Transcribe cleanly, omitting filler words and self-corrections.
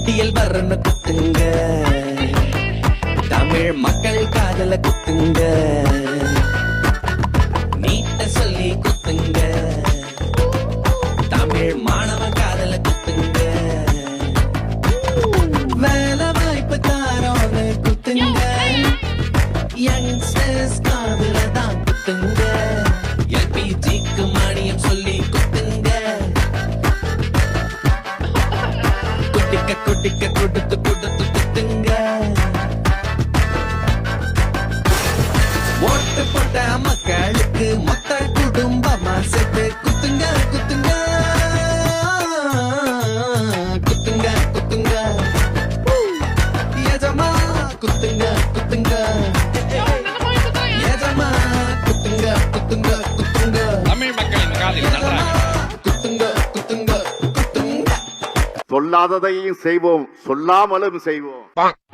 பட்டியல் வரன்னு குத்துங்க, தமிழ் மக்கள் காதல குத்துங்க, நீட்ட சொல்லி குத்துங்க, தமிழ் மாணவன் காதல குத்துங்க, வேலை வாய்ப்பு தாரோன்னு குத்துங்க, யங்ஸ்டர்ஸ் காதல தான் குத்துங்க, எல்பிஜிக்கு மானியம் சொல்லி குத்துங்க, குட்டிக்க குட்டிக்க கொடுத்து கொடுத்து குத்துங்க, ஓட்டு போட்ட மக்களுக்கு மொத்த குடும்பமா சேர்த்து குத்துங்க குத்துங்க குத்துங்க குத்துங்க, எஜமா குத்துங்க குத்துங்க, எஜமா குத்துங்க குத்துங்க குத்துங்க, தமிழ் மக்களின் காதில் நன்றாக குத்துங்க குத்துங்க குத்துங்க. சொல்லாததையும் செய்வோம், சொல்லாமலும் செய்வோம்.